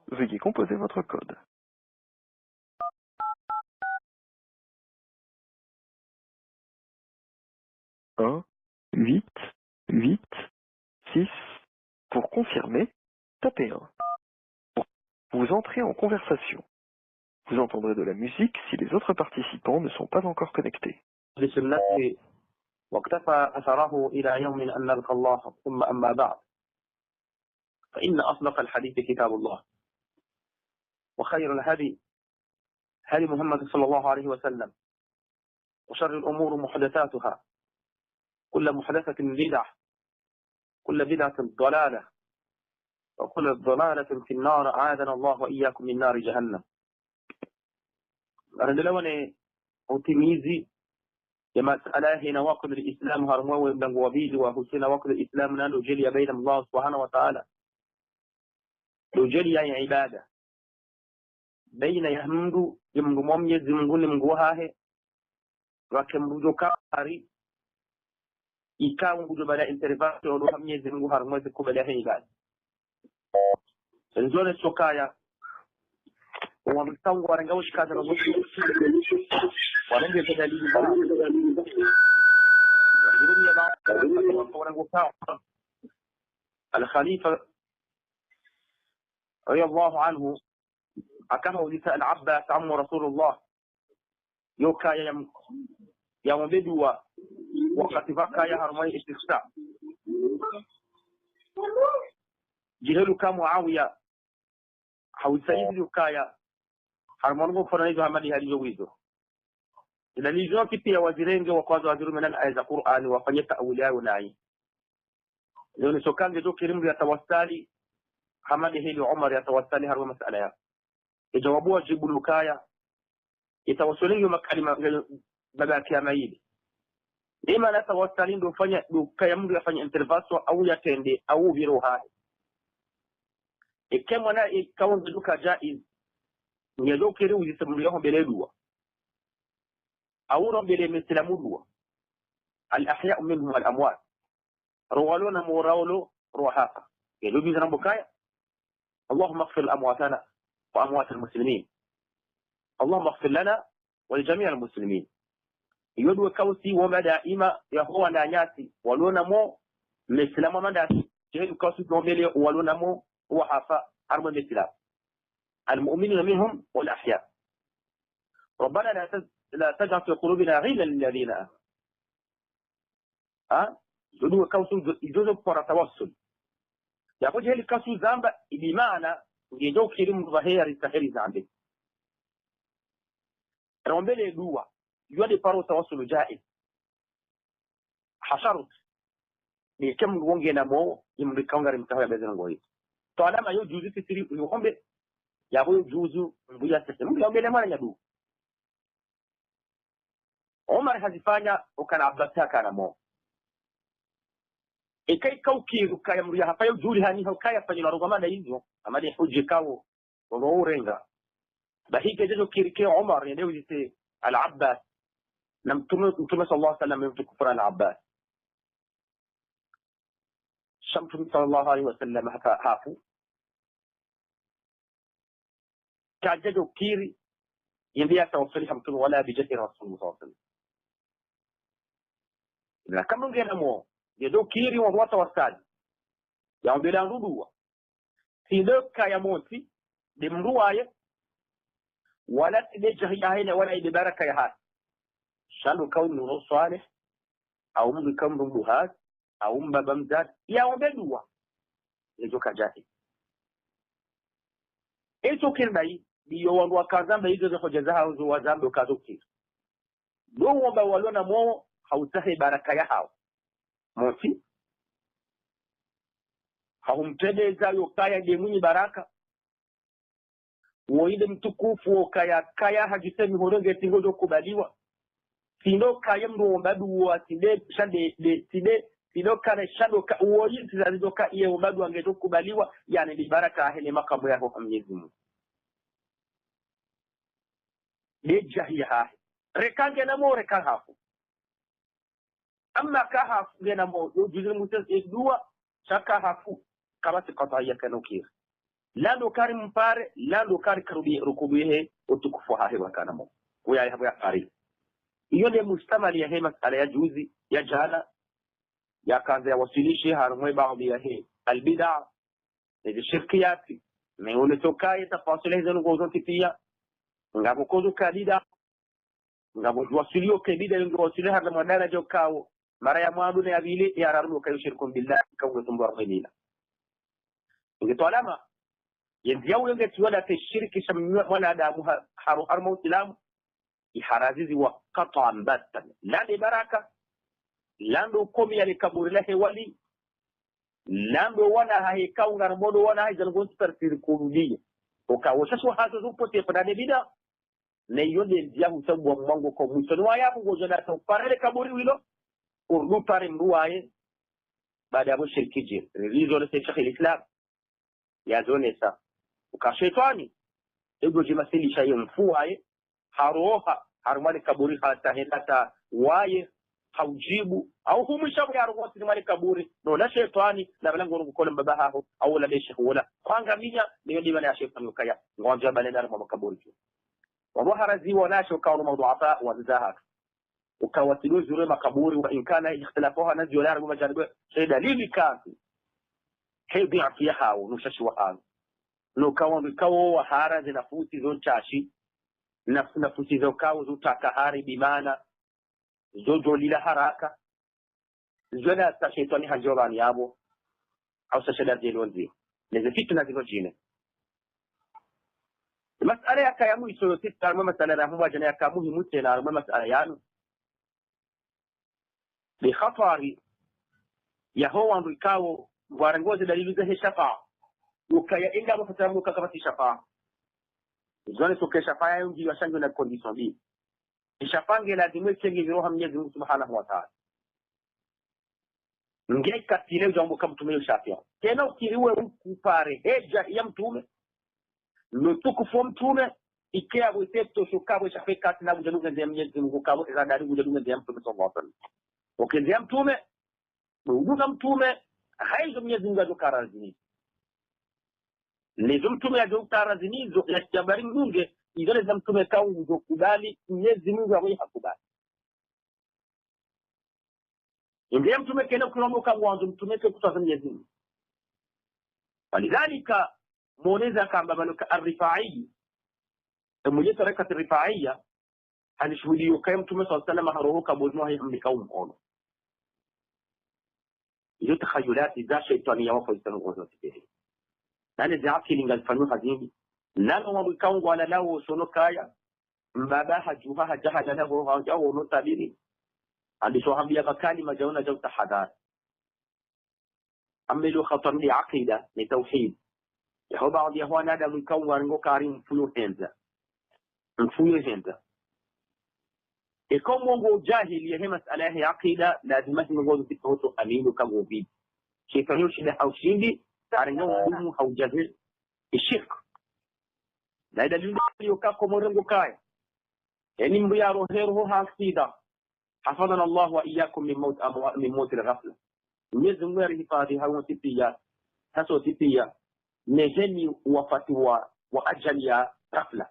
Veuillez composer votre code. 1, 8, 8, 6. Pour confirmer, tapez 1. Vous entrez en conversation. Vous entendrez de la musique si les autres participants ne sont pas encore connectés. بسنته واقتفى أثره إلى يوم أن نلقى الله ثم أما بعد فإن أصدق الحديث كتاب الله وخير الهدي هدي محمد صلى الله عليه وسلم وشر الأمور محدثاتها كل محدثة بدعة كل بدعة ضلالة وكل ضلالة في النار أعاذنا الله وإياكم من نار جهنم. أنا utimizi ya masala hii nawaqid al-islam harmwa mlango wa pili wa husina waqid al-islam nalo jeli ya baina Allah subhanahu wa ta'ala jeli ya ibada baina ya mndu Mwenyezi Mungu ni Mungu hahe wakemrujo kari ikawa ngujo bala intervention wa Mwenyezi Mungu harmwa kubala hii ibada nzone sokaya ومستوى ورنجوش كذا رجل ورنجة دليل الخليفة رضي الله عنه أكمل نساء العباس عم رسول الله يوكا يوم بدوا وقت فكا يهرمي استخساء جهلوا كمعاوية حول سيد يوكايا harmonigo fanahizo hamadi haliyowizo ila lizo pia wazirenge wa kwanza waziru min al-ayat al-Qur'an wafanye ta'wili yao nai leo ni sokange do kirimbu ya tawassali hamadi hili Umar ya tawassali harwa masala ya ijawabu wajibu lukaya itawassulingi makalima baada ya maidi ima la tawassali ndo fanya lukaya mtu yafanye intervention au yatende au viroha ikemwa na ikawa duka jaiz nyezo kiri uzisemulio mbele dua au mbele mislamu dua al-ahya' minhum al-amwat rawaluna murawlu ruhaqa yelo bizana bukaya اللهم اغفر لأمواتنا وأموات المسلمين اللهم اغفر لنا ولجميع المسلمين يدو كوسي وما دائما يهو نانياتي ولونا مو مسلم ما داتي جهد كوسي نوميلي ولونا مو وحافا حرم الإسلام المؤمنين منهم والأحياء ربنا لا تجعل في قلوبنا غلا للذين يدو كوسي يجوز for توسل يقول هل كسو زامبا بمعنى يجو كريم ظهير السحر زامبي رمبلي دوا يودي فارو توسل جائز حشرت بكم وونجي نمو يمريكاونغر متهوى بزن غوي تو علama yo juzu sisiri yombe yabo juzu mbuya sisiri yombe mara nyadu Omar hazifanya ukana Abbasaka na mo ikai kauki ukaya muriya hapayo juri hani ukaya fanyila rugama na hizo amali huje kawo urenga bahike jejo kirike Omar yenyewe yite al-Abbas na mtume sallallahu alaihi wasallam yamtukufura al-Abbas shamtu sallallahu alaihi wasallam hafu kajejo kiri yembia tawassuliha mtume wala bijati rasul sallallahu alaihi wasallam na kama ngena mo yedo kiri wa wata wasali ya ombela ndudua sidoka ya moti de mruaye wala de jahiya wala de baraka ya hat shalu kaunu salih au mbi kamru buhat au mbaba mzad ya ombedua yedoka jahi eto kirbai biyo wandu wakazamba hizo za hoja zao zo wazambe ukazokiri ndio wamba walona mo hautahe baraka ya hao moti haumtedeza yokaya demuni baraka woide mtukufu kaya hajisemi horonge tingojo kubaliwa sindo kaya mro mbadu wa sinde shande sinde sindo kana shando woyi sizazoka iye mbadu angejo kubaliwa yani ni baraka ahele makamu yako kwa Mwenyezi Mungu lejahiha rekange na mo rekan hafu أما كهف لنا مو جزء متزيد دوا شكهف كما تقطعية كنوكير lando kari mpare lando kari karubi rukubihe utukufu hahe wakanamo waya hapo ya kari hiyo ni mustamali ya hema ala ya juzi ya jana ya kaza ya wasilishi harumwe baadhi ya he albida ni shirkiyati meone tokaye tafasili hizo ngozo pia ngabo kozo kadida ngabo wasilio kadida ngo wasili hada madara jokao mara ya mwadu na yabili ya rarumo kayo shirkum billah kawo tumbar qilila ngeto alama yendiao yenge tuwala tashiriki shamwa wala adamu haru armo islam iharazizi wa qat'an batan la li baraka lando komi ya kaburi lahe wali lando wana haikau ngarmodo wana haijalgon tafsir kurudia ukawashashwa hazo zupote padane bida na yonde ndia husabu wa mwango kwa mwisho wa yapo gojana tauparele kaburi wilo urdu pare mruaye baada ya shirki je rizo le Sheikh al-Islam ya zone sa ukashetani ego jimasili shaye mfuaye haroha harmani kaburi hata hata waye haujibu au humishabu ya rugwati mali kaburi no la shetani na balango ngukole mbabaho au la sheikh wala kwanga minya niyo ndiba ya sheikh mkaya ngwanja balenda na makaburi wa harazi wanasho kaunu mawdu'ata wa zahat ukawatilu zure makaburi wa in kana ikhtilafuha nazio la rugwa janibu shay dalili kafi hedi afiha wa nushashi wa an no kawo wa harazi nafusi zo chashi nafusi zo kawo zo takahari bimana zojo lila haraka zona ta shetani hanjobani yabo au sashada jelonzi leze fitna zilojine masala ya kayamu isoyote tarma masala rahmu jana ya kamu himute na arma masala yanu bi khatari ya huwa ndikao warangoze dalili za shafa ukaya inga mfatamu kama shafa zone soke shafa yao ndio shango na condition bi ishapange lazima chenge roho Mwenyezi Mungu Subhanahu wa Ta'ala ngeka tile jambo kama mtume shafia tena ukiriwe ukupare heja ya mtume nutukufu mtume ikea bweteto shukabo shafika na bujaluga ya Mwenyezi Mungu kabo zadari bujaluga ya mtume sallallahu alaihi wasallam ukenzea mtume bujuga mtume haizo Mwenyezi Mungu azokarazini nizo mtume azokarazinizo ya jabari munge izole za mtume kao ngokubali Mwenyezi Mungu awe hakubali ndiye mtume kena kulomoka mwanzo mtume ke kutaza Mwenyezi Mungu walidhalika muoneza kamba manuka ar-Rifai mmoja taraka ar-Rifaiya alishuhudia kama mtume sallallahu alaihi wasallam harohoka bozno haimika mkono hiyo takhayulati za shaitani wafo itangozo tibihi nani zaaki lingalifanywa hazini nano wabikao wala lao sono kaya mbabaha juha jahada lahu hajao no tabiri alishohambia bakali majaona jau tahadhar amelu khatar li aqida ni tauhid yaho baadhi ya wana da mkao wango karim fluenza mfluenza ikomo ngo jahili ya masala ya aqida lazima ngozo tikoto aminu kama vipi shifanywa shida au shindi tarengo ngumu haujahil ishik na dalili yokako morengo kaya yani mbuya rohero hasida hafadhana Allah wa iyyakum min maut al-ghafla Mwenyezi Mungu arihifadhi hao tipia taso tipia neheni wafati wa ajali ya ghafla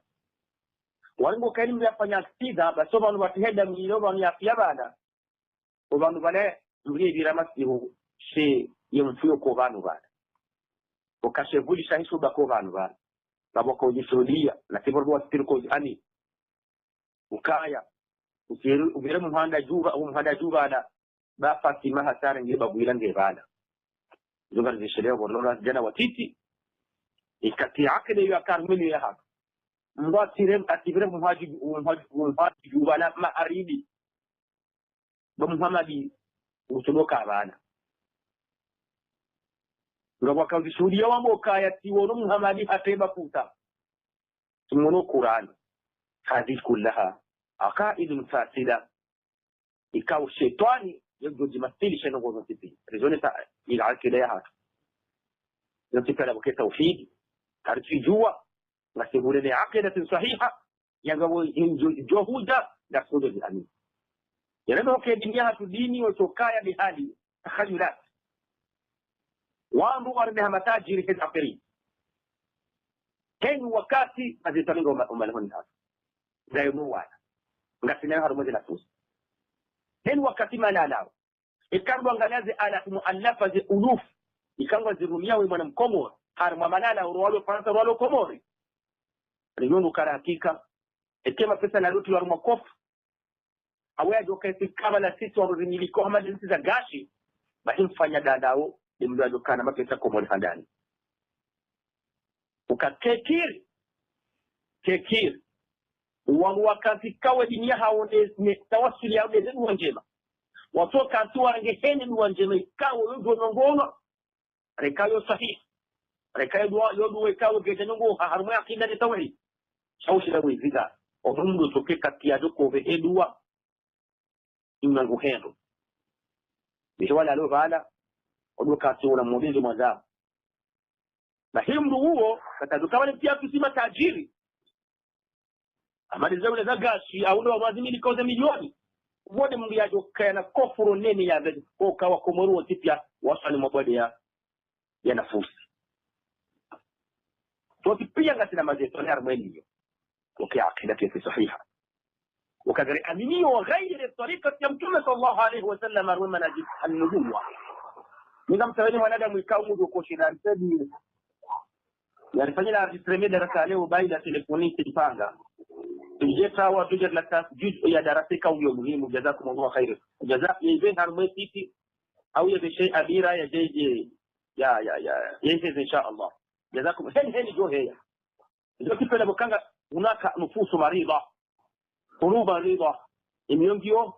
walingo kaimu yafanya sida baso banu batiheda milo banu ya bana ubanu bale mbiri diramasihu she yemfuyo ko banu bana ukashevuli shahisu bako banu bana babako jisudia na kiborwa stirko ani ukaya ubire muhanda juba na ba Fatima hasara ngiba bwilanga bana zogar zisheleo borona jana watiti ikati akide ya karmini ya haka mwa tirem atibire muhaji juba na maaribi ba Muhammadi usodoka bana ngwa kazi shuhudia wambo kaya tiwono Muhammadi hateba futa tumuno Qur'an hadith kullaha aqaid fasida ikaw shaytani yabdo jimasili shano gozo tipi rezone ta ila akida ya haka yotipala kwa tauhid tarjua na sibule ni aqida sahiha yangawo juhuda na sulu amin yanao kwa dunia hatu dini watokaya bihali takhayulat wandu warne matajiri hizafiri heni wakati azitalinga umalihoni hasa zayo muwana ngasinayo harumwezi na fusi heni wakati manalawo ikangwa ngalazi ala muallafa zi uluf ikangwa zirumia we mwana mkomori harumwa manala uruwalo faransa uruwalo komori riyonu kara hakika ekema pesa na luti warumwa kofu awaya joka isi kama na sisi waruzinyiliko hama jinsi za gashi bahi mfanya dadao ni mdu ajokana mapesa komori handani ukakekiri wakati kawe dinia haone tawasuli ya ude zedu wanjema watoka atuwa angeheni ni wanjema ikawe yudu nongono rekayo sahihi rekayo yodu ikawe geja nongo harumu ya kinda ni tawari shaushi la wiziga omundu toke kati ya joko ve edua inangu hendo mishawala alo vala oduka atuwa na mwobezi mwazao na hii mdu huo kataduka wale pia kusima tajiri amali zaule za gashi au ndo wazimi likoze milioni mwode mndu ya joka na kofuro nene ya vezi koka wa komoru wa tipia wasani mwabode ya nafusi pia ngati na mazeto ni armeniyo وكعقيدته في صحيحة وكذلك أمني وغير طريقة يمتون صلى الله عليه وسلم ومناجد النبوة نظام تغني ونادم يكاومد وكوشي لأنسابي يعني فنينا رجسرمي درسة عليه وبايدة تليفوني تلفانها تجيسها وتجد لك جزء يا درسي كوي مهم وجزاكم الله خير جزاك يبين هرمي تيتي أو يبين شيء أبيرا يجي إن شاء الله جزاكم هني جو هي إذا كيف لو كان هناك نفوس مريضة قلوب مريضة imiyongio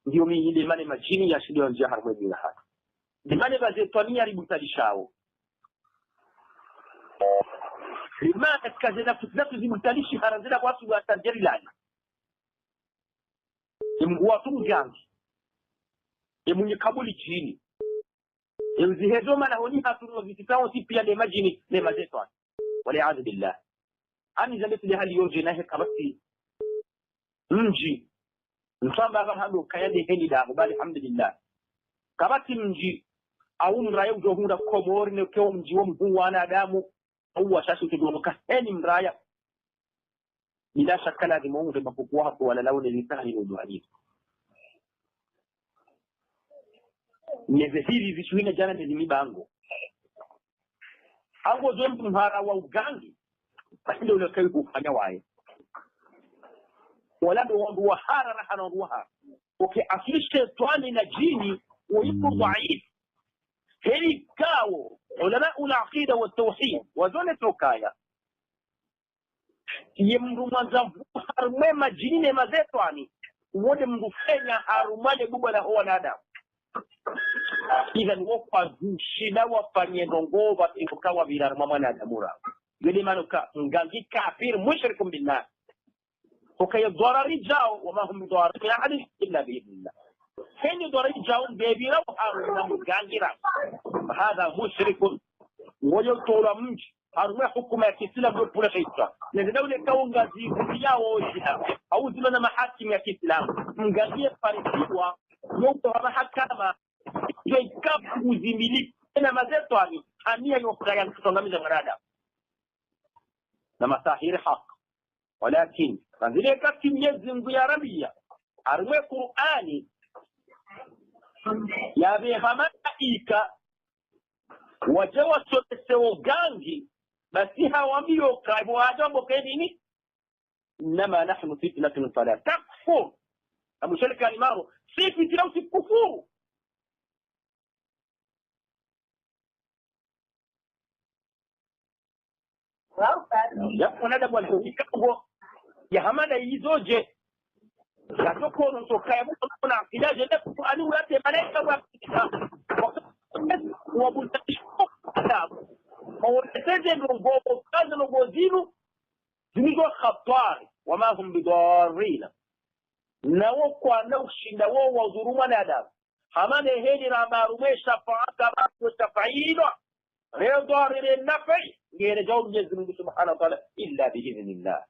ndio ile mane majini ya shida ya harmoni na haki dimane bazetonia ributalishawo lima katika zina zimutalishi harazina kwa watu wa Tanzania imgwa tungangi imunye kabuli chini imzihezo mana honi hatu zitao pia ne majini ne mazeto wala aadhi billah ani zaleti hali yoje nahe kabati mji mfamba kama hado kayade heli da bali alhamdulillah kabati mji au mraya ujohunda komori ne kyo mji wa mkuu wanadamu au washashi tudoka heni mraya bila shaka lazima uwe mapokuwa hapo wala launi litani uduani nezehiri vishuina jana nizimibango ango zombu mhara wa ugangi basi ndio unakai kufanya wae wala ndo wahara na hanaruha ukiafisha twani na jini ويبقى ضعيف هي كاو علماء العقيدة والتوحيد وزونة وكايا يمرو مزافو حرمي مجيني مزيتو عني ودي مغفينا حرماني بوبالا هو نادم إذن وقفا زوشينا وفاني نونغوبا إنكاوا بيرار ماما نادمورا يلي مانوكا مغانجي كافير مشرك بالله وكي الضرر جاو وما هم ضرر أحد إلا بإذن الله حين يضرر جاو بيبيرا وحارمنا مغانجيرا هذا مشرك ويطول منج حرمي حكومة كسلام بولا شيطا لأن دولة كونغا زيبويا ووجها أو زمنا محاكم يا كسلام مغانجير فارسيوا يوطر محاكمة يكاب وزيميلي أنا ما زلت عني أني يوفر ينكسون من المرادة لما ساحير حق ولكن فذلك كم يزن يا ربيا أرمي قرآني يا بيهما إيكا وجوا سوى غانجي بس هواميو كايبو عجبو كيديني إنما نحن فتنة فلا تكفر أبو شركة المارو سيفي تلوسي كفور يقول هذا والحقيقة يا همانا يزوجي لا تكونوا سكايبو كنا عقيدة جنة أنا ولاتي ملايكة وعقيدة وبلتشكو كتاب وولتجن ربو كازن وبوزينو زميزو خطار وما هم بضارين نوكوا نوشي نوو وظروما نادام همانا هيني رامارمي شفاعة وشفعينو غير ضارر النفع غير جواب يزن سبحانه وتعالى إلا بإذن الله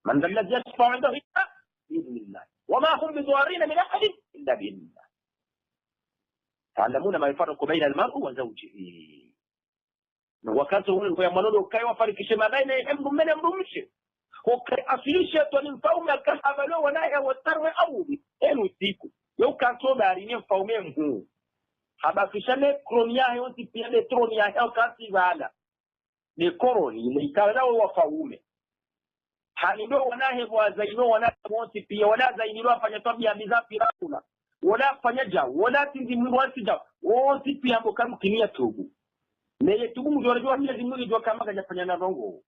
من ذا الذي يشفع عنده إلا بإذن الله وما هم بضارين من أحد إلا بإذن الله تعلمون ما يفرق بين المرء وزوجه wakati ule ya mwanado kai wafarikishe mabaina ya mdu mmene mdu mshe okay asilishe to ni mfaume akahabalo wanaye wasarwe audi enu siku yo kanto dari ni mfaume mhu habafishane kronia yonti pia de tronia ya kasi bala ni koroni ni ikala wafaume hali ndio wanahe wazaino wanaonti pia wala zainilo afanya tabia bizapi rakula wala afanya jao wala tinzi mwasi jao wonti pia mbokamu kinia tubu neye tubu mjorejwa Mwenyezi Mungu ndio kama kajafanya na rongo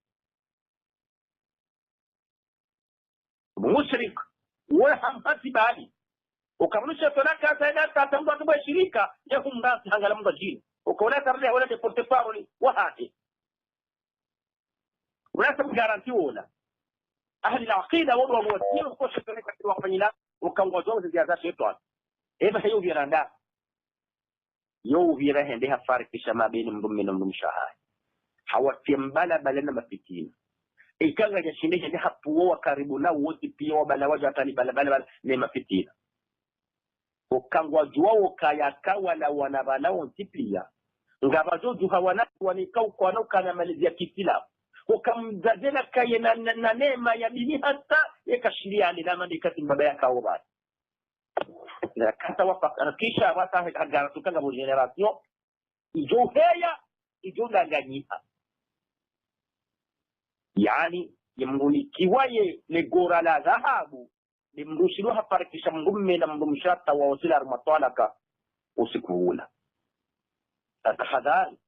mushrik wa hamati bali ukamrusha sadaka saida tatambu atuba shirika ya kumrasi hangala mtu jini ukaona tarle wala de portefeuille wa haki wala sababu garanti wala ahli al-aqida wao wao kwa shirika kwa kufanyila ukamgozo ziada shetani eba hiyo viranda yo vira hende hafarikisha mabeni mdumme na mdumshaha hawatimbala balana mafikini ikanga ya shinde hende hapuwa karibu na wote pia wabala waja atani balabala ni mafitina ukangwa juwao kaya kawa na wanabala ontipia ngabazo juha wanikau kwa noka na malizia kitila ukamzadena kaya na neema ya dini hata yakashiria ni nama nikati mbabaya kao basi na kata wafarakisha wata hagatukanga mu generation ijo heya ijo danganyika yani yemunikiwaye legora la dhahabu limrushilo hafarakisha mdumme na mdumshata wa wasila armatwalaka usikuula atahadhari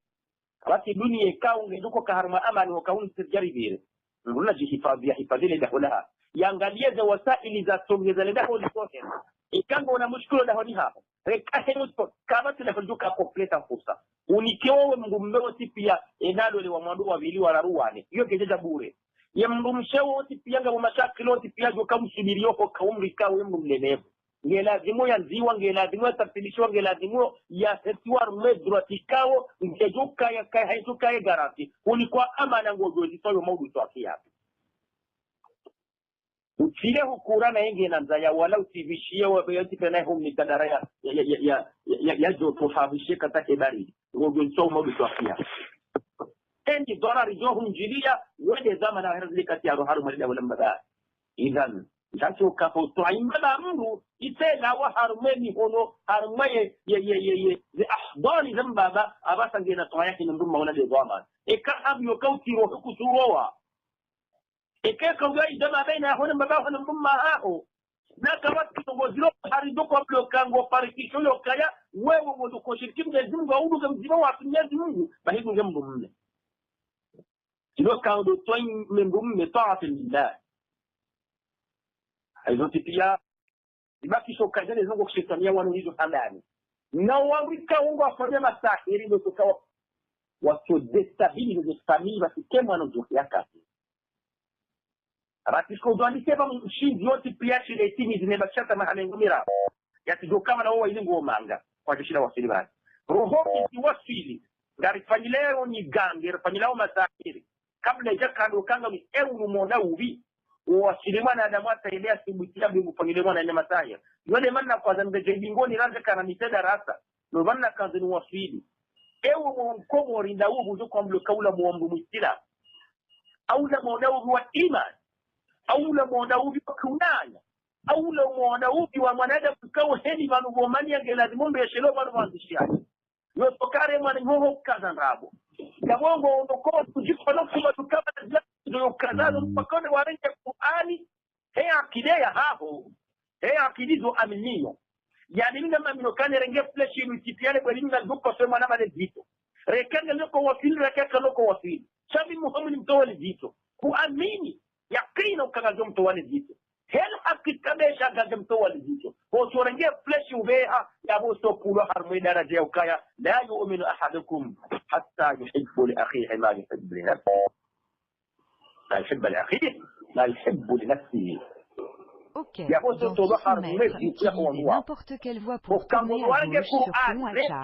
basi dunia ikawa ngeduko kaharma amani wakauni sijaribire nguna hifadhile dahulaha yangalie za wasaili za songeza le daho lisohe ikango na mushkilo daho ni hapo rekahe nusko kama tunafunduka completa fursa unikewe mgumbeo tipia enalo le wa mwandu wa vili wa raruwane hiyo kejeja bure ya mndumshewo tipia nga mashakilo tipia joka msubirio kwa kaumri kawe mlenevu ngelazimu ya nziwa ngelazimu ya tartilishwa ngelazimu ya setiwa medrotikao ngejuka ya kai haituka ya garanti ulikuwa amana ngojozi toyo maudu toki hapo uchile hukura na yenge na nzaya wala utivishie wabayoti pena hum ni kadara ya joto habishie katake baridi ngojozi toyo maudu toki hapo endi dola rijohum jilia wede zama na herzli kati ya roharu malida wala mbada idhan jacho kapo to aimbala mru itela wa harmeni hono harmaye ye ahdani zambaba abasa ngena to yake ndumma wala de zama eka abyo kautiro kusurowa eka kawga idama baina hono mbaba hono ndumma hao na kawati tongoziro harido kwa blokango parikisho yokaya wewe ngodo koshiriki mzungu audu gamzima wa Mwenyezi Mungu bahibu ngemdumme kilo kaudo toy mendumme ta'at lillah aizote pia ibaki shoka jana zongo kushetania wanu hizo halani na wawika wangu afanya masahiri ndio tukawa watu destabilize family wasikemwa na ndoto yake ratiko ndo alisema mshindi yote pia shile timu zimebashata mahalengo mira yatijo kama na wao ile ngomanga kwa kishina wasili basi roho iwasili ngari fanyileo ni gange fanyilao masahiri kabla ya kando kanga ni ewu mona ubi wasilimu na adamu ataelea sibutia bingu fanyileo na nyama saya yone manna kwa zanbe jibingoni ranza kana miteda rasa no manna kanzi ni wasili ewu mkomo rinda ubu zo kwa mlokaula muombu mutila au la mona ubi wa iman au la mona ubi wa kunanya au la mona ubi wa mwanadamu kao hedi manu gomani yange lazimu mbeshelo manu wanzishiani yotokare mwana ngoho kazanrabo kabongo ndoko kujikona kuma tukama ndio kazalo mpakone warenje Qur'ani akidea hapo akidizo aminio yani ninga mamino kane renge flesh ilitipiane kwa ninga ndoko sema na mane zito rekanga loko wafili rekanga loko wafili shabi muhammad mtowali zito kuamini yakina ukangazo mtowali zito hel akikabesha gaza mtowali zito kwa sorenge flesh ubeha ya bosto kulo harmo daraja ya ukaya la yu'minu ahadukum hatta yuhibbu li akhihi ma yuhibbu li nafsihi لا يحب الأخير لا يحب لنفسه. Ok, donc il faut utiliser n'importe quelle voie pour tourner à gauche sur ton WhatsApp.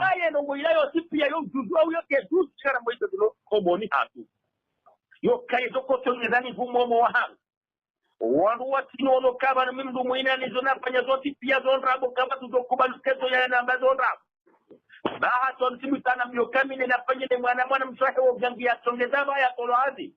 baha ton simutana myo kamine na fanyene mwana mswahe wo gangia songeza ba ya toloazi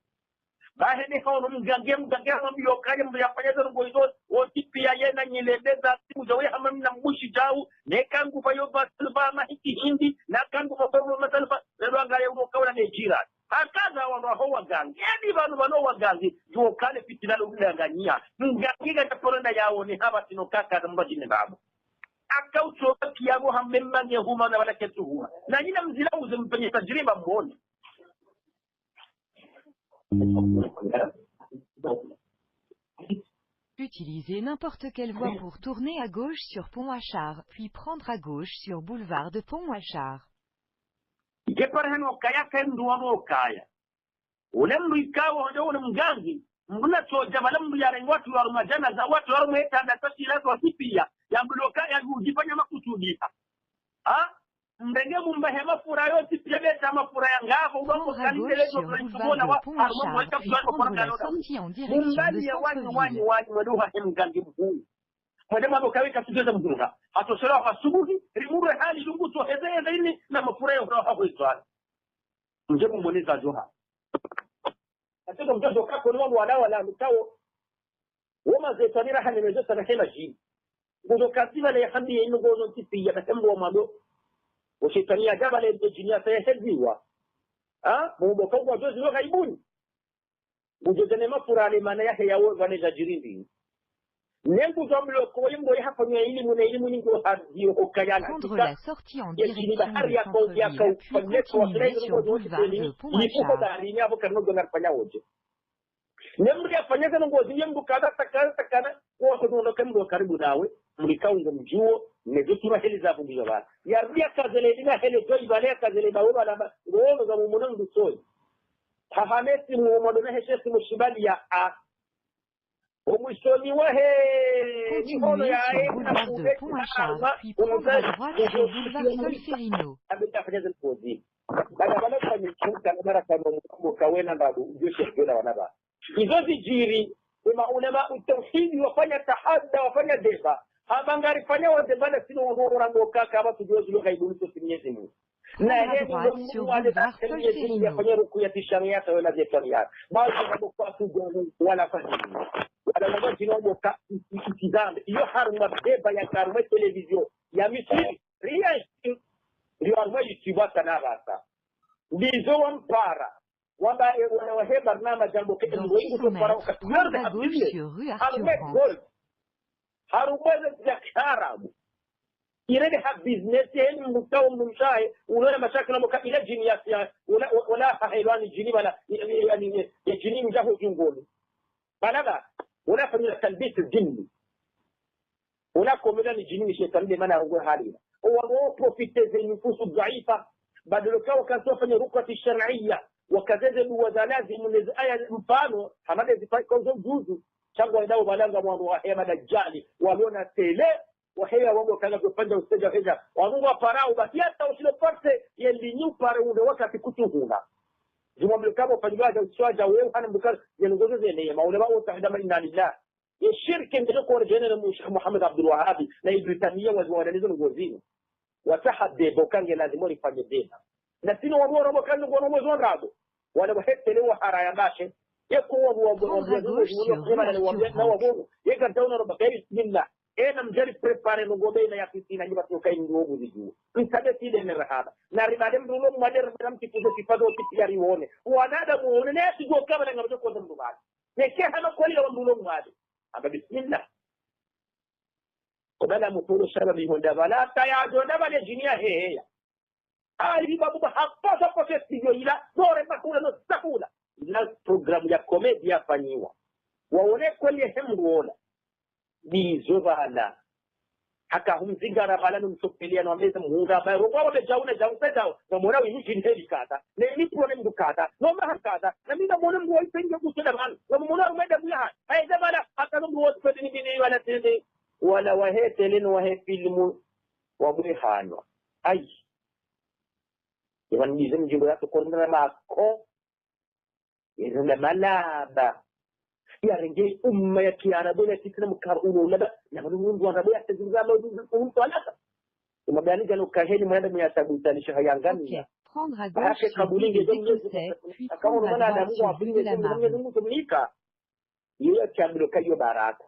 bahe ni hawo mgangia myo kanye myo yafanyeza ngo izo wo tipia yena nyelebeza simu jawe hamam na mbushi jau ne kangu fayo basilba mahiki hindi na kangu fayo masalfa ndo ngale uno kawla ne jira akaza wa ho gangi edi banu bano wagangi jo kale fitina lo ngangania mgangia taporenda yawo ni haba tino kaka mbajine babu akaucho kiago hammemmange huma na wala ketu huma na nyina mzila uzimpenye tajriba mboni. Utilisez n'importe quelle voie pour tourner à gauche sur Pont-Achard, puis prendre à gauche sur boulevard de Pont-Achard. Keparhano kaya kenduano kaya ulembu ikawo ndio mgangi mbona soja balambu ya watu wa rumajana za watu wa rumeta na tasila kwa kipia ya bloka ya kujifanya makusudi ndenge mumbahe mafura yote pia beta mafura ya ngavo udongo kanindelezo tunachobona wa armo mweka fulano kwa ngalo mumbali ya wani waduha hemgangi mkuu mwedema bokaweka tuzoza mdunga atosera kwa subuhi rimure hali lunguto hezeza ini na mafura ya roho hapo itwala nje mumboneza joha atendo mtoto kako ni wala mtao woma zetanira hanemezo sana hela jini ngozo kasiba le handi ino ngozo tipiya batembo mado o shetania jaba le engineer sa helbiwa mumbo kwa zoezi lo gaibuni mujezene mafurale maana yake yawo vaneja jirindi nengu zomlo ko yimbo hapa ni elimu ni ngo hadi okayana prendre la sortie en direction du centre-ville puis continuer sur boulevard de Pont-Achard. Nemri afanyeza ngozi yembu kada takana kwa ndo kembo karibu nawe mlikaunga mjuo nezotura heli za bungizo bana yardia kazele ina heli joy bale kazele bawo na ngono za mumunangu soy hahamesi muhammadu na heshesi mushibali ya omwisoni wahe continuez sur boulevard de Pont-Achard puis prendre à droite sur boulevard Solferino. Abitafanyeza ngozi bana kwa mchuka na mara kama mkawena babu joshe jola wanaba hizo zijiri ulama utauhidi wafanya tahadda wafanya deba habangari fanya wote bana sino ngoro ngo kaka hapa tujozi lugha ibunizo Mwenyezi Mungu na yeye ndio wale yafanya ruku ya tishamia sawa na zefaria basi kama kwa tujozi wala fanya wala ngo jino ka ikizambe hiyo haruma deba ya karma television ya misiri ria ndio haruma yitibata na basa ndizo wampara waba wanawahe barnama jambo kete wengi kupara ukatuyarde habibie harubweze ya karabu irede ha business yenu mutao mumshae unaona mashakila mka ila jini ya wala hailani jini wala yani jini mjaho jungoni balaga unafanya talbis jini unakomela ni jini shetani maana rungo halina wao profite za nufusu dhaifa badala kwa kanafanya rukati shar'iyya wakazeze duwazanazi munezi aya mfano hamade zifanye juzu chango ndao balanga mwanzo wa hema dajjali waliona tele wa hewa wangu kaanza kufanya usteja hija wangu parao basi hata usile parte yelinyu pare unde wakati kutuhuna jumamle kama fanywaja uswaja wewe hana mbukar yengozo zene maulama utahidama inna lillah yashirki ndio kwa jana na Sheikh Muhammad Abdul Wahhab na Britania waziwananizo ngozini watahadde bokange lazima lifanye dena na sino wabora bokange kwa mwezi wa Rabu wala wahete leo haraya bashe yako wabora yeka tauna roba kai bismillah ena mjali prepare no gobe na yakisina nyiba to kai ngogo zidu insade tide ne rahaba na ribade mdulo mwader ram tikizo kifado kitiyari wone wanada muone ne sigo kama na ngabe ko ndo bali ne ke hana ko ile mdulo mwade aba bismillah odala mutoro sababu honda bala tayajo ndabale jinia heheya ali babu hapasa kwa studio ila dore makula no sakula na programu ya comedy yafanywa waone kweli hemruona bizobala haka humzingara bala numsopelia no ameza muhunga ba roba wale jauna jaunpeta no mona winji ndeli kata ne ni problem dukata no mahakata na mimi namuona mgo ipenge kusema bana no mona umeda bia haida bala hata no mgo twende ni wala tende wala wahete leno wahe filmu wa mwihanwa ai yani nizem jimbo yako korna mako yezenda malaba ya renge umma ya kiarabu ya kitina mkaruno laba na mungu anabu ya tezingama mtu alaka Mabanika no kaheni mwenda miyasabutanisha hayangani. Prendre à gauche sur rue des Écossais, puis prendre à droite sur rue de la Marne. Hiyo chamilo kayo baraka.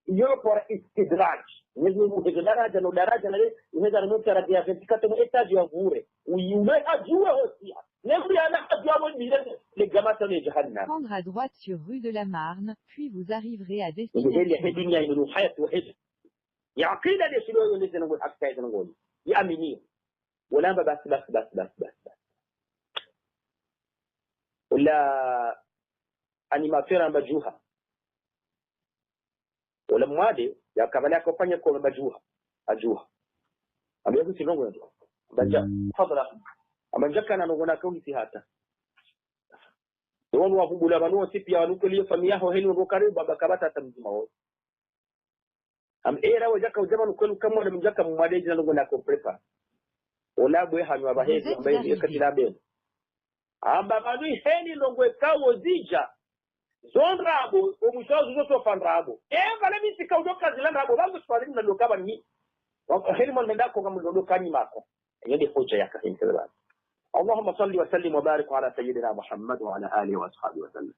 Hiyo por istidraj. Nyezu mudaraja no daraja na le unaweza remote radio katika tomo etage ya vure. Uyume ajue hosia. Nebu ya na ajua mwende le gamata le jahannam. Prendre à droite sur rue de la Marne, puis vous arriverez à Ile destination. hedinga ino hayat wa hid. Ya aqida le shilo yo lezi ngol akta ngol. Ya amini. Wala bas. Wala animateur majuha. Wala mwade ya kabala kufanya kwa majuha ajuha ameku sinongo ndio baja fadla amajaka na ngona kauli si hata wao wafungula banu sipia wanukulia familia yao henu ndo karibu baba kabata tamzima wao am era wajaka ujama nukulu kama wale mjaka mwadeji na ngona ko prepa wala bwe hanywa bahezi ambaye yakatila beno amba banu heni ndongwe kawo zija zondrabo omushozo zotofandrabo vale misika udoka zilandrabo bangu swalini na lokaba ni heli mwenda ko kama ndoka ni mako yende hoja yaka hinkeleba Allahumma salli wa sallim wa barik ala sayyidina Muhammad wa ala alihi wa ashabihi wa sallam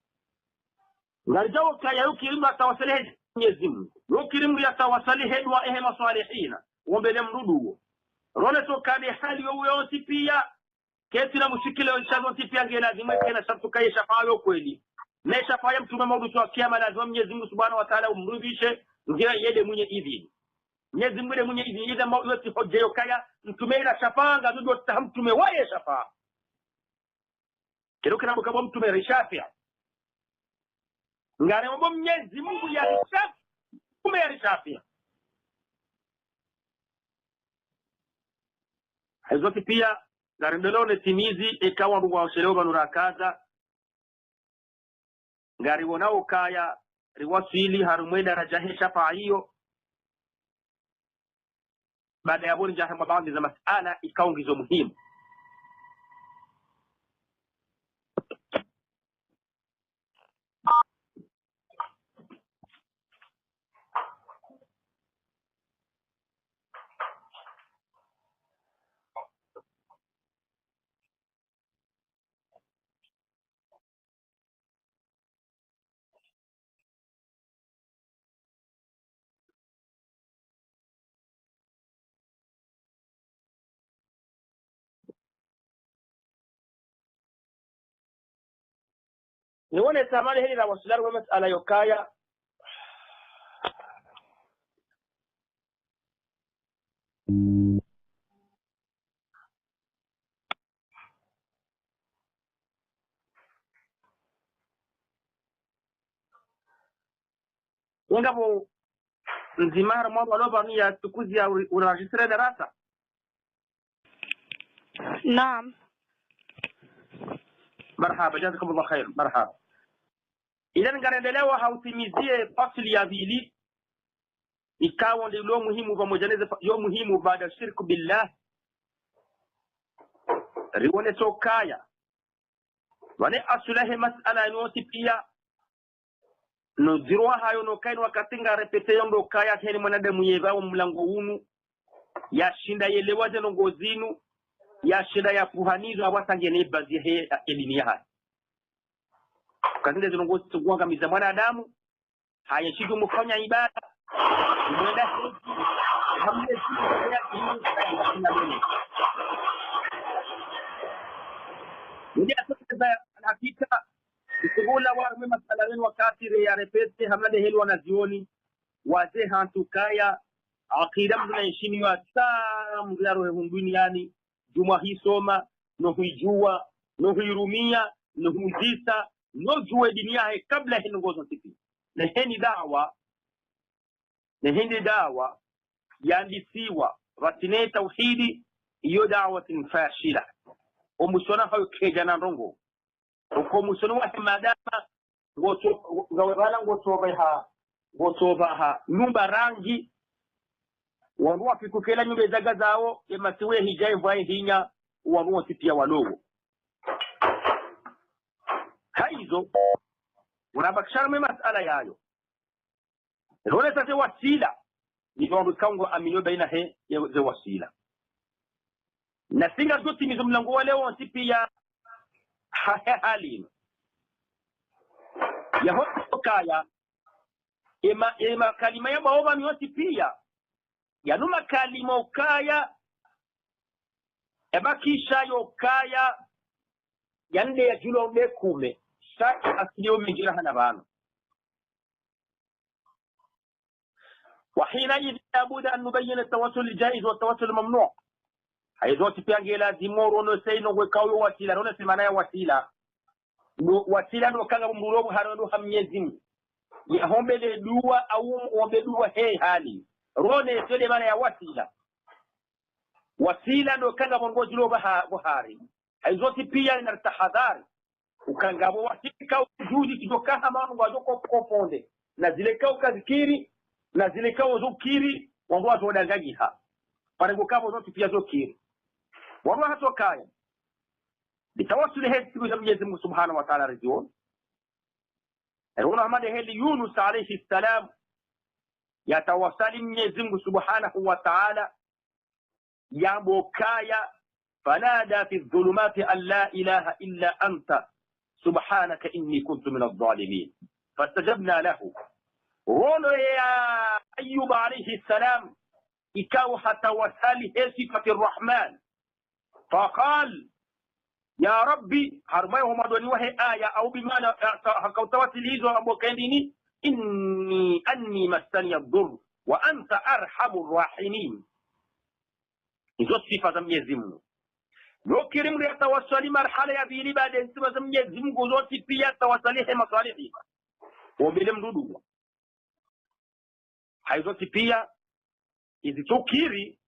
narjao kaya yukirimu atawasalihi Mwenyezi Mungu yukirimu yatawasalihi wa ehema salihina wombele mrudu role tokane hali yoyote pia kesi na mushikile shazo pia ngela lazima kena shartu kaya shafayo kweli na shafaya mtume maudu wa kiyama lazima Mwenyezi Mungu Subhanahu wa Ta'ala umrudishe njia yede mwenye idhini Mwenyezi Mungu mwenye idhini ile maudu hoja yokaya mtume ila shafanga ndio mtume waye shafa kero kana bukabo mtume rishafia ngare mambo Mwenyezi Mungu ya rishafia mtume ya rishafia hizo pia garendelo timizi ikawa ndugu wa shelewa nurakaza ngari wonao kaya riwasili harumwe daraja hesha pa hiyo baada ya boni jahama baadhi za masala ikaongizo muhimu nione tamani hili la wasilar wa masala yokaya ngapo nzimara mwa loba ni ya tukuzi ya urajistre darasa نعم مرحبا جزاكم الله خير مرحبا idan garendelewa hautimizie fasli ya vili ikawa ndio muhimu pamoja na yo muhimu baada shirku billah riwone tokaya wale asulahi masala yoti pia no zirwa hayo no kaini wakati ngarepete yondo kaya heni mwanadamu yebawo mlango unu ya shinda yelewaje no ngozinu ya shinda ya puhanizo awasange ne bazi he elini ya kazinde zinongo tugwanga miza mwanadamu haya shiku mufanya ibada mwenda hamle ndio sasa hakika Isugula warme masala wenu wakati ya repete hamade helu wanazioni wazee hantukaya akida mzuna nshini wa saa mzaro hunduni yani juma hii soma no huijua no huirumia no huijisa no juwe dunia hai kabla hinu ngozo tipi na hindi dawa yandisiwa ratine tauhidi iyo dawatin fashila omusona hayo kejana rongo uko musono wa madama ngoto ngawala ngoto ha nyumba rangi wanua fikukela nyumba zaga zao emasiwe hijai mbaye hinya wanua tipia walogo haizo unabakishana mema masala yayo role sasa wasila ni kwa mkango aminyo baina he ya wasila na singa zote mizo mlango wale wonsi pia hali ya hokaya ema kalima ya baoba miyosi pia yanuma kalima ukaya eba kisha yokaya yande ya julo mekume shaki asiliyo mingira hana bano وحينئذ لابد أن نبين التوسل الجائز والتوسل الممنوع haizoti pia ngela zimoro no seino wekao wasila rona simana ya wasila wasila ndo kanga mburobu harondo hamnyezi ya hombe de dua au ombe dua hali rone sele mana ya wasila ndo kanga mongoji lo bahari haizoti pia ina tahadhari ukanga bo wasika ujudi kidoka hama ngo koponde na zile kao kazikiri na zile kao zukiri wangu watu wadangagiha parengo kabo zote pia zokiri والله هتوكايا بتوسل هذه بجميع سبحانه وتعالى رجون يقول أحمد هل يونس عليه السلام يتوسل من سبحانه وتعالى يا بوكايا فنادى في الظلمات أن لا إله إلا أنت سبحانك إني كنت من الظالمين فاستجبنا له قولوا يا أيوب عليه السلام إكاو حتى وسال صفة الرحمن فقال يا ربي حرميهم أدوني وهي آية أو بمعنى حكوتواتي ليزو أبو كينديني أني مسني الضر وأنت أرحم الراحمين إذو الصفة زم يزمو لو كرم ريح توصلي مرحلة يبيني بعد انتما زم يزمو قوزو سيبيا توصليه مصالحي وبلم دودو حيثو سيبيا إذا توكيري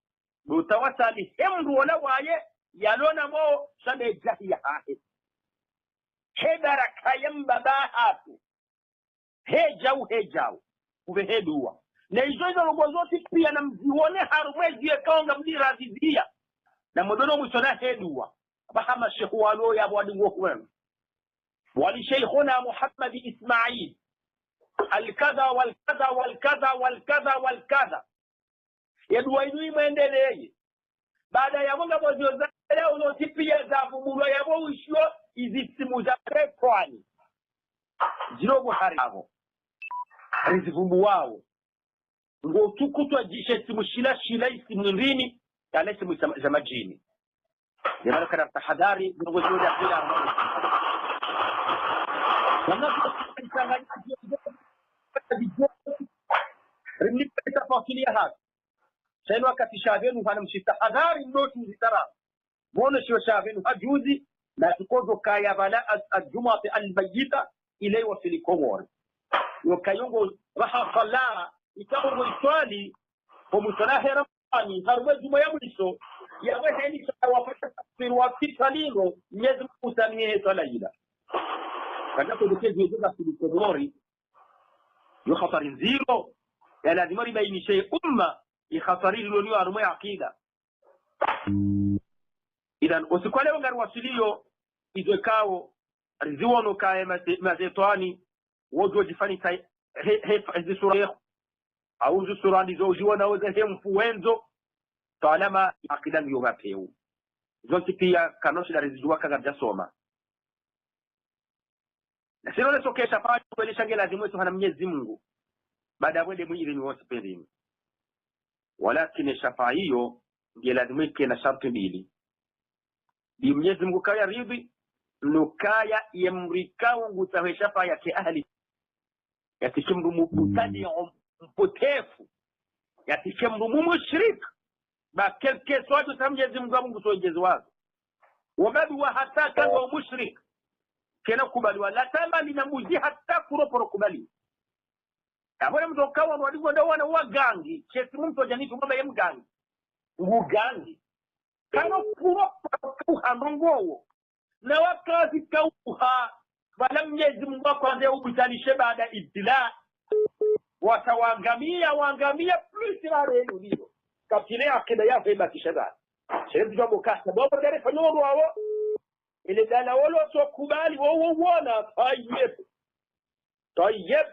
بتوصلي هم ولا وايه yalona mo sabe jahia hahe hedara kayam babahatu hejau uvehedua na hizo rogo zote pia na mzione harumwezi kaonga mdirazizia na modono msona hedua bahama shekhu walo ya bwadi wokwen wali sheikhuna Muhammad Ismail alkaza walkaza walkaza walkaza walkaza yadua inui muendelee baada ya mwanga bozio za leo unotipia za fumulo ya mwisho izisimu za kwani jirogo harabo rizivumbu wao ngo tukutwa jishe simu shila isimu ndini kana simu za majini yana kana tahadhari ngo zote ya kila rimnipita fakilia hapa sasa wakati shavenu hana mshitahadhari ndoto zitara mbona sio shavenu hajuzi na tukozo kaya bala al-jum'ah al-bayyita ilay wa fil qawar wakayongo raha sala ikaongo itwali kwa mutalahi ramani harwa juma ya mwisho ya waheni wapata tafsiri wa kitalino nyezi kusamie swalaila kada kudokezwe za fil qawari yo khatari zero ya lazima ribainishe umma ikhatari liloniyo arumo ya akida idan usikwale ngari wasilio izwekao riziwono kae mazetwani wojo jifani kai hizi sura au hizi sura ndizo ujiona weze hemfuenzo talama akida ndiyo gapeu zonti pia kanoshi la rizijua kaga soma na sio le sokesha pa kuelisha ngela lazima hana Mwenyezi Mungu baada wende mwili ni wote pendini walakini shafa hiyo ndiye lazima ike na sharti mbili bi Mwenyezi Mungu kaya ridhi nukaya yamrikao ngutawe shafa ya ahli yatikimru muputani mpotefu yatikimru mushrik ba kelke swatu ta Mwenyezi Mungu sojezi wazo wabadu wa hata kama mushrik kena kubali wala tamba linamuzi hata kuroporo kubali abona mtokawa wadigo ndawana wagangi chesi mtu janitu baba ya mgangi ugangi kana kuroporo handongo na wakazi kauha wala Mwenyezi Mungu kwanza ubitalishe baada ibtila watawangamia plus la reno hiyo kapile akida ya heba kishada shebu jambo kasa baba dare fanyo wao ile dala walo so kubali wao uona tayyib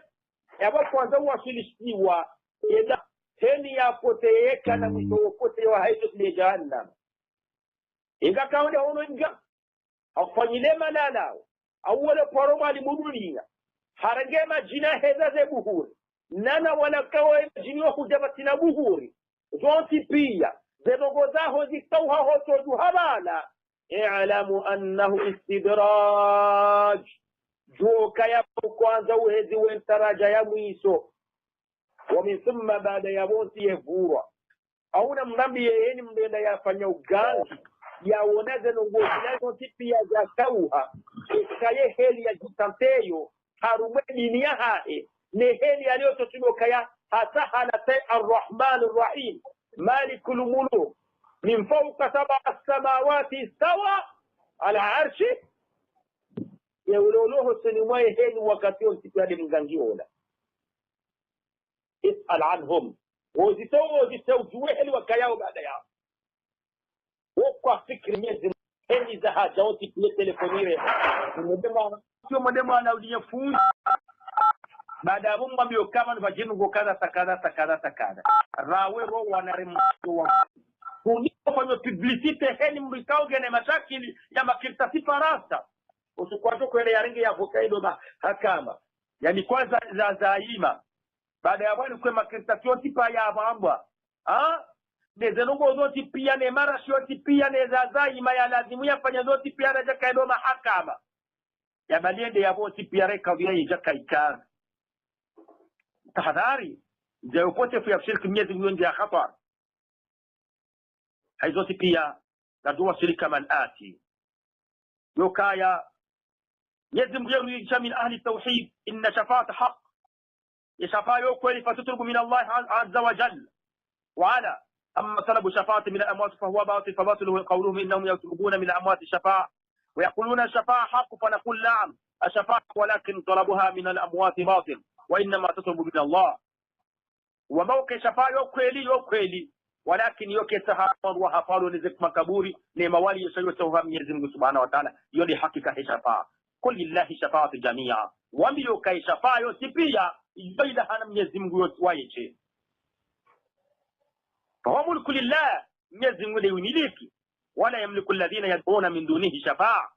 yaba kwanza wasilishwa eda heni ya poteeka na mwisho pote wa haitu ni jahannam inga kaunde hono inga afanyile malala awala paroma limudunia harangema jina heza ze buhuri nana wala kawe jinyo hujabatina buhuri zonti pia zenogozaho zikauha hoto habala i'lamu annahu istidraj joka ya kwanza uhezi wentaraja ya mwiso wa min thumma baada ya bonti yevura auna mnambi yeni mndenda yafanya ugangi yaonaze nongozilazo tipia za kauha ikaye heli ya jitanteyo harume diniya hae ne heli aliyototuboka ya hatahala tay arrahman arrahim مالك الملوك من فوق 7 السماوات استوى على عرشه يقولوا سنوي هين وقتهم تبادل مغانجيولا اسأل عنهم وزيتو جوهل وكياو بعد يا وقع فكر ميزن هني زها جوتي في التليفونيره مدما na uliyefunga baada ya Mungu mbio kama vajinu gokada takada rawe ro wanaremwa kuniko kwa publicite heni mbikao gene mashakili ya makirtasi farasa usukwato kwele ya ringi ya vokaido ba hakama yani kwanza za zaima baada ya bwana kwa makirtasi yote pa ya bamba dezenongo zote pia ne mara shoti pia ne za zaima ya lazimu yafanya zote pia na jakaido mahakama ya baliende ya vote pia reka vya jakaikana tahadhari ndio upotefu ya shirki Mwenyezi Mungu ya khatar haizoti pia na dua shirika man ati yokaya Mwenyezi Mungu yisha min ahli tauhid inna shafaat haq yashafa yokweli fatutrubu min Allah azza wa jalla wa ala amma talabu shafaat min al-amwat fa huwa batil fabatilu qawluhum innahum yatlubuna min al-amwat shafa'a ويقولون الشفاعة حق فنقول نعم الشفاعة ولكن طلبها من الأموات باطل وإنما تطلب من الله وموقع شفاعة يوكويلي ولكن يوكي تهافر وحفار نزك مكبوري لموالي يسيوته من يزمه سبحانه وتعالى يولي حقيقة شفاعة كل الله شفاعة جميعا وميوكي شفاعة يسيبيا يبيدها من يزمه يسوائي فهو ملك لله يزمه ليونيليكي ولا يملك الذين يدعون من دونه شفاعة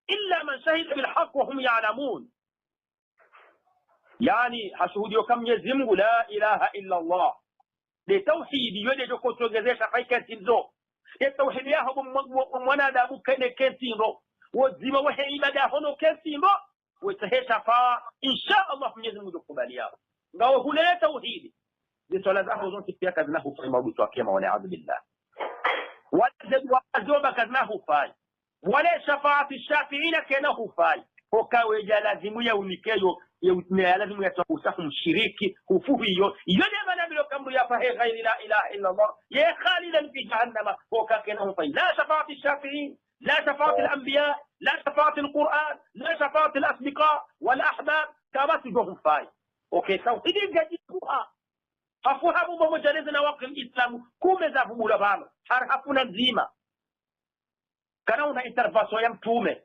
إلا من شهد بالحق وهم يعلمون يعني حشهد يكم يزمه لا إله إلا الله لتوحيد يولد كتو جزي شفاعي كنتينزو التوحيد ياهم منادا مكين كنتينزو والزم وحي مدى هنو كنتينزو وتهي شفاعة إن شاء الله من يزمه دقباليا قالوا هنا توحيد لسولا زحوزون تفيا كذنه في موضوع توكيما ونعوذ بالله وزوبا كذنه فاي ولا شفاعة الشافعين كنه فاي وكاو لازم يونيكيو لازم يتوسهم شريكي وفوهيو يدما نبلو كمرو يا فهي غير لا إله إلا الله يا خالدا في جهنم وكا كنه فاي لا شفاعة الشافعين لا شفاعة الأنبياء لا شفاعة القرآن لا شفاعة الأصدقاء والأحباب كما تجوهم فاي اوكي توحيد الجديدها hafuha bumbo mojaneze na waqti al-islam kumeza bumula bano harhafuna nzima kana una intervention ya mtume